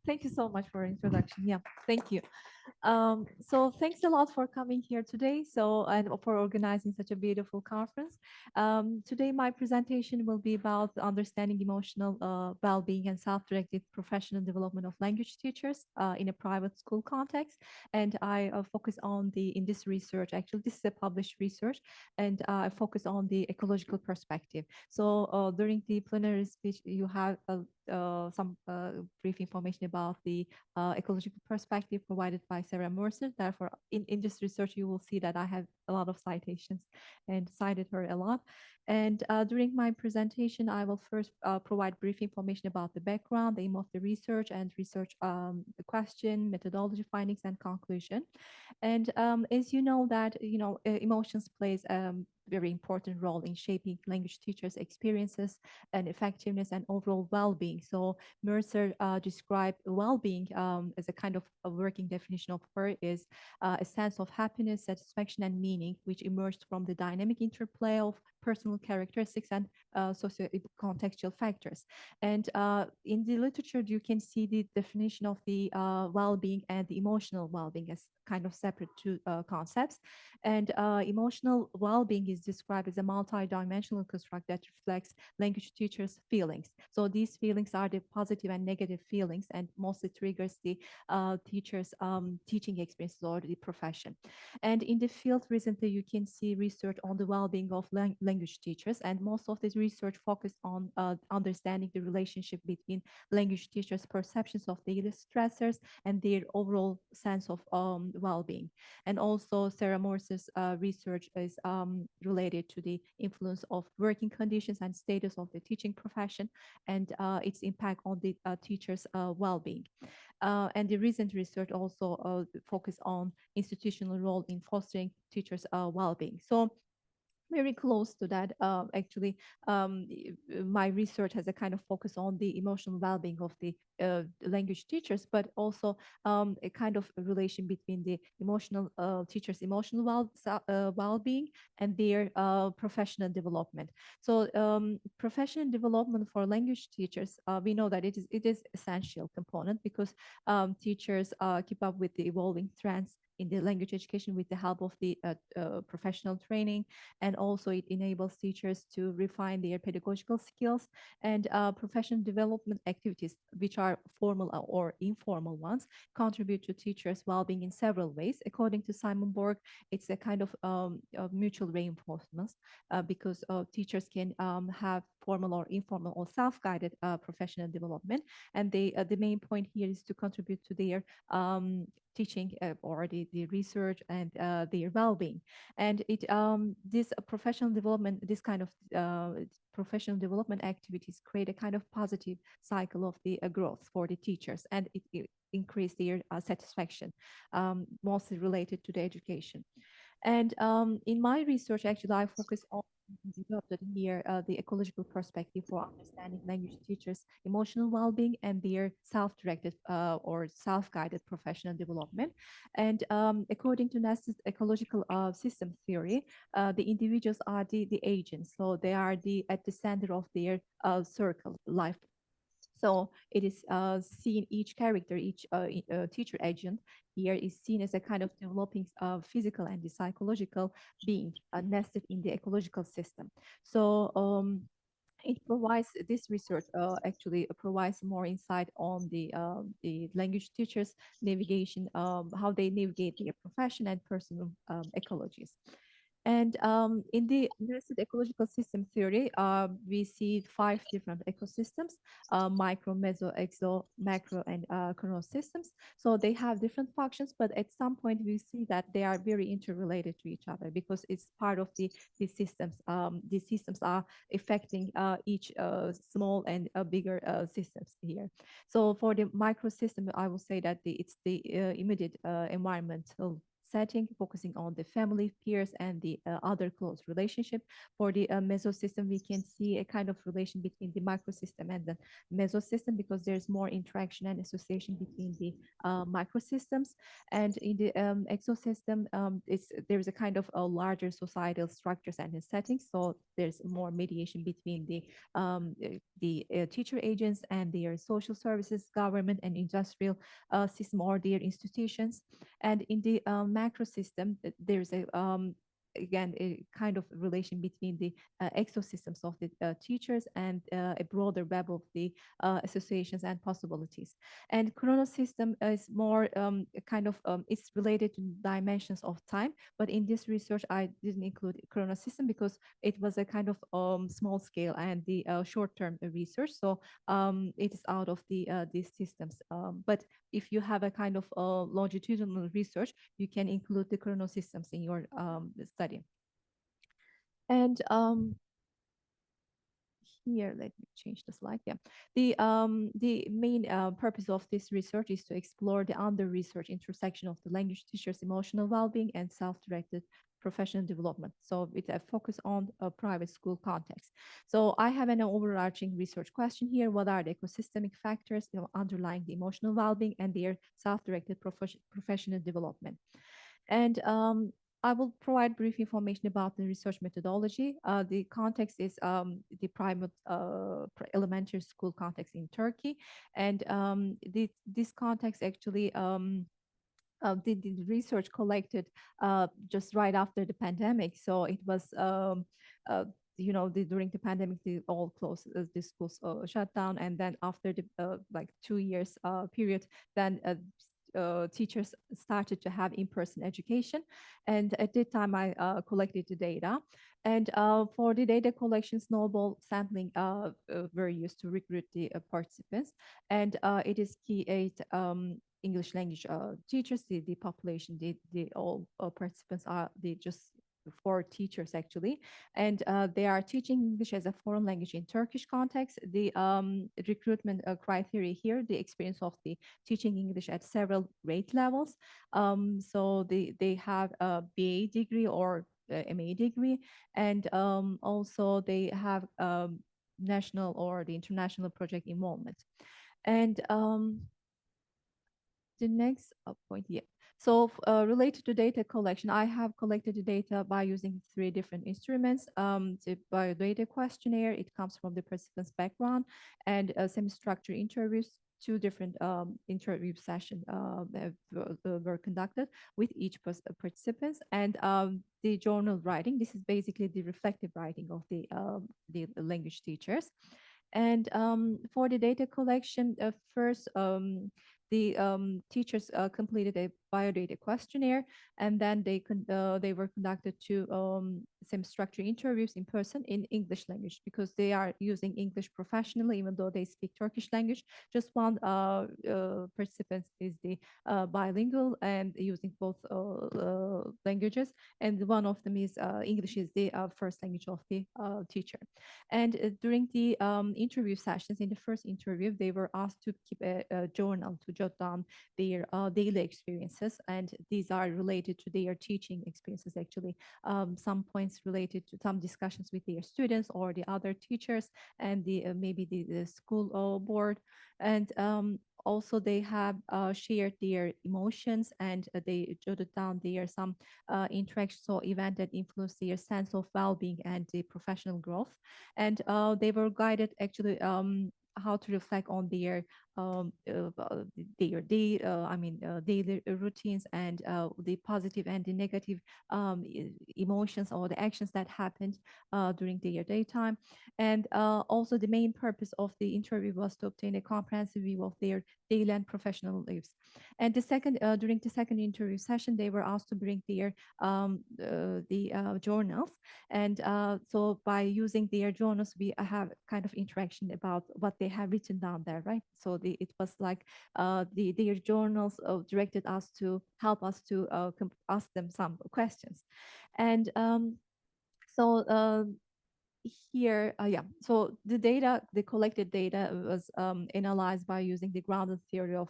Thank you so much for introduction. Yeah, thank you. So thanks a lot for coming here today. So and for organizing such a beautiful conference. Today my presentation will be about understanding emotional well-being and self-directed professional development of language teachers in a private school context. And I focus on in this research. Actually, this is a published research, and I focus on the ecological perspective. So during the plenary speech, you have some brief information about the ecological perspective provided by Sarah Mercer. Therefore, in this research, you will see that I have a lot of citations and cited her a lot. And during my presentation, I will first provide brief information about the background, the aim of the research, and research the question, methodology, findings, and conclusion. And as you know that, emotions plays very important role in shaping language teachers' experiences and effectiveness and overall well-being. So Mercer described well-being as a kind of a working definition of her is a sense of happiness, satisfaction, and meaning, which emerged from the dynamic interplay of personal characteristics and socio-contextual factors. And in the literature, you can see the definition of the well-being and the emotional well-being as kind of separate two concepts. And emotional well-being is described as a multi-dimensional construct that reflects language teachers' feelings. So these feelings are the positive and negative feelings, and mostly triggers the teachers' teaching experiences or the profession. And in the field recently, you can see research on the well-being of language teachers, and most of this research focused on understanding the relationship between language teachers' perceptions of daily stressors and their overall sense of well-being. And also Sarah Morse's research is related to the influence of working conditions and status of the teaching profession and its impact on the teachers' well-being. And the recent research also focused on institutional role in fostering teachers' well-being. So very close to that. Actually, my research has a kind of focus on the emotional well-being of the language teachers, but also a kind of a relation between the emotional teachers' emotional well-being and their professional development. So, professional development for language teachers, we know that it is essential component because teachers keep up with the evolving trends in the language education with the help of the professional training, and also it enables teachers to refine their pedagogical skills and professional development activities, which are formal or informal ones, contribute to teachers' well-being in several ways. According to Simon Borg, it's a kind of mutual reinforcement because teachers can have formal or informal or self-guided professional development, and the main point here is to contribute to their teaching or the research and their well-being. And this professional development, this kind of professional development activities create a kind of positive cycle of the growth for the teachers, and it increase their satisfaction, mostly related to the education. And in my research, actually, I focus on developed here the ecological perspective for understanding language teachers' emotional well-being and their self-directed or self-guided professional development. And according to Ness's ecological system theory, the individuals are the agents, so they are at the center of their circle life. So it is seen each character, each teacher agent here is seen as a kind of developing physical and the psychological being nested in the ecological system. So it provides this research actually provides more insight on the language teachers navigation, how they navigate their profession and personal ecologies. And in the nested ecological system theory, we see five different ecosystems: micro, meso, exo, macro, and chrono systems. So they have different functions, but at some point we see that they are very interrelated to each other because it's part of the systems. These systems are affecting each small and bigger systems here. So for the micro system, I will say that it's the immediate environmental setting, focusing on the family, peers, and the other close relationship. For the mesosystem, we can see a kind of relation between the microsystem and the mesosystem because there's more interaction and association between the microsystems. And in the exosystem, there is a kind of a larger societal structures and settings. So there's more mediation between the teacher agents and their social services, government, and industrial system or their institutions. And in the macro system, there's a again a kind of relation between the ecosystems of the teachers and a broader web of the associations and possibilities. And chronos system is more kind of it's related to dimensions of time, but in this research I didn't include chronos system because it was a kind of small scale and the short term research. So it is out of these systems. But if you have a kind of longitudinal research, you can include the chrono systems in your study. And here, let me change the slide. Yeah, the main purpose of this research is to explore the under-researched intersection of the language teacher's emotional well-being and self-directed professional development. So with a focus on a private school context. So I have an overarching research question here. What are the ecosystemic factors underlying the emotional well-being and their self-directed professional development? And I will provide brief information about the research methodology. The context is the private elementary school context in Turkey. And this context actually the research collected just right after the pandemic. So it was, during the pandemic, they all closed, the schools shut down. And then after the like 2 years period, then teachers started to have in-person education. And at that time, I collected the data. And for the data collection, snowball sampling were used to recruit the participants. And it is key eight English language teachers, the population, the all participants are the just four teachers actually, and they are teaching English as a foreign language in Turkish context. The recruitment criteria here, the experience of the teaching English at several grade levels. So they have a BA degree or MA degree, and also they have national or the international project involvement. And the next point, yeah. So related to data collection, I have collected the data by using three different instruments. The biodata questionnaire, it comes from the participant's background, and semi-structured interviews. Two different interview sessions were conducted with each participants, and the journal writing. This is basically the reflective writing of the language teachers. And for the data collection, first, the teachers completed a biodata questionnaire, and then they were conducted to some structured interviews in person in English language because they are using English professionally, even though they speak Turkish language. Just one participant is the bilingual and using both languages, and one of them is English is the first language of the teacher. And during the interview sessions, in the first interview, they were asked to keep a journal to jot down their daily experiences. And these are related to their teaching experiences, actually. Some points related to some discussions with their students or the other teachers and maybe the school board. And also they have shared their emotions, and they jotted down their some interactions or event that influenced their sense of well-being and the professional growth. And they were guided actually how to reflect on their daily routines and the positive and the negative emotions or the actions that happened during their daytime. And also the main purpose of the interview was to obtain a comprehensive view of their daily and professional lives. And during the second interview session, they were asked to bring their journals. And so by using their journals, we have kind of interaction about what they have written down there, right? So it was like their journals directed us to help us to ask them some questions. And so here, yeah. So the data, the collected data was analyzed by using the grounded theory of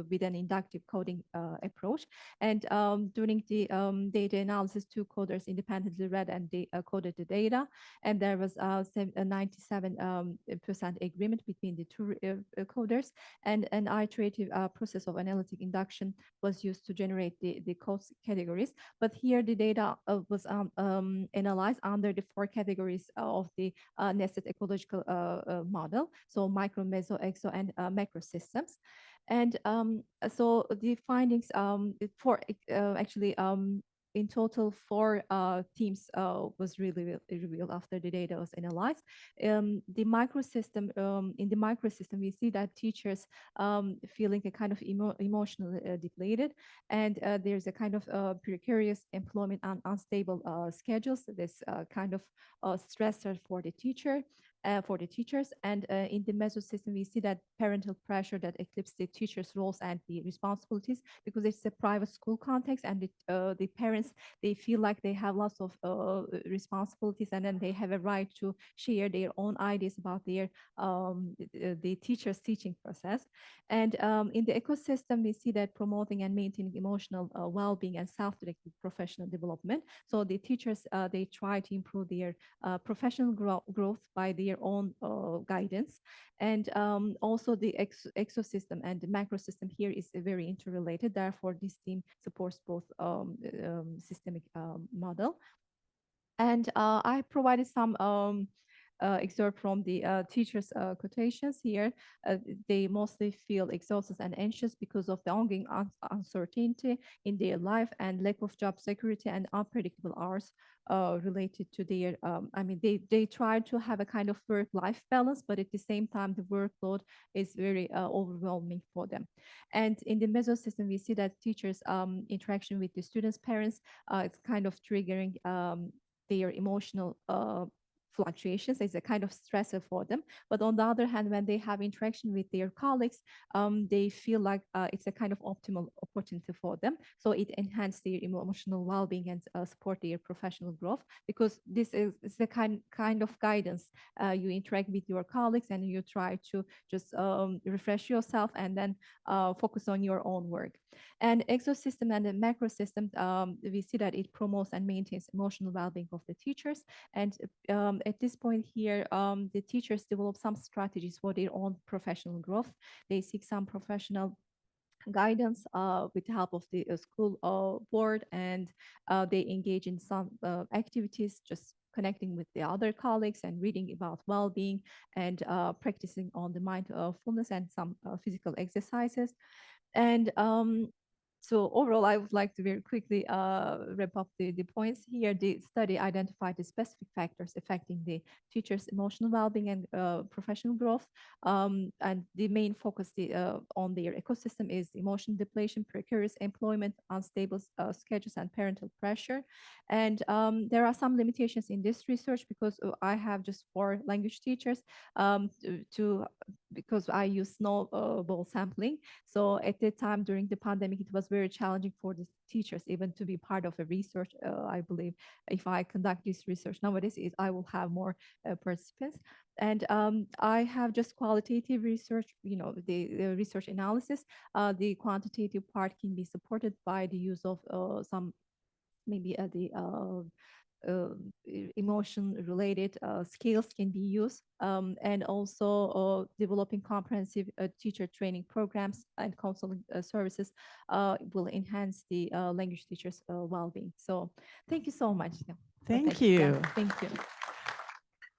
with an inductive coding approach. And during the data analysis, two coders independently read and they coded the data, and there was a 97% agreement between the two coders, and an iterative process of analytic induction was used to generate the code categories. But here the data was analyzed under the four categories of the nested ecological model. So micro, meso, exo, and macro systems. And so the findings for actually in total, four themes was really revealed after the data was analyzed. The microsystem, in the microsystem, we see that teachers feeling a kind of emotionally depleted, and there's a kind of precarious employment and unstable schedules. This kind of stressor for the teacher. For the teachers, and in the meso system, we see that parental pressure that eclipses the teachers' roles and the responsibilities, because it's a private school context, and the parents, they feel like they have lots of responsibilities, and then they have a right to share their own ideas about their the teacher's teaching process. And in the ecosystem, we see that promoting and maintaining emotional well-being and self-directed professional development. So the teachers, they try to improve their professional growth by their own guidance. And also the exosystem and the macro system here is very interrelated. Therefore, this team supports both systemic model. And I provided some excerpt from the teachers' quotations here. They mostly feel exhausted and anxious because of the ongoing uncertainty in their life and lack of job security and unpredictable hours related to their, I mean, they try to have a kind of work-life balance, but at the same time, the workload is very overwhelming for them. And in the meso system, we see that teachers' interaction with the students' parents, it's kind of triggering their emotional fluctuations. It's a kind of stressor for them. But on the other hand, when they have interaction with their colleagues, they feel like it's a kind of optimal opportunity for them. So it enhances their emotional well-being and support their professional growth, because this is the kind of guidance. You interact with your colleagues and you try to just refresh yourself and then focus on your own work. And exosystem and the macro system, we see that it promotes and maintains emotional well-being of the teachers. And at this point here, the teachers develop some strategies for their own professional growth. They seek some professional guidance with the help of the school board, and they engage in some activities, just connecting with the other colleagues and reading about well-being, and practicing on the mindfulness and some physical exercises. And so overall, I would like to very quickly wrap up the points here. The study identified the specific factors affecting the teacher's emotional well-being and professional growth. And the main focus on their ecosystem is emotion depletion, precarious employment, unstable schedules, and parental pressure. And there are some limitations in this research, because I have just 4 language teachers to because I use snowball sampling. So at that time during the pandemic, it was very challenging for the teachers even to be part of a research. I believe if I conduct this research nowadays, I will have more participants. And I have just qualitative research, the research analysis. The quantitative part can be supported by the use of some maybe the emotion related skills can be used, and also developing comprehensive teacher training programs and counseling services will enhance the language teachers well-being. So thank you so much. Yeah. Thank Thank you. Yeah, you. thank you.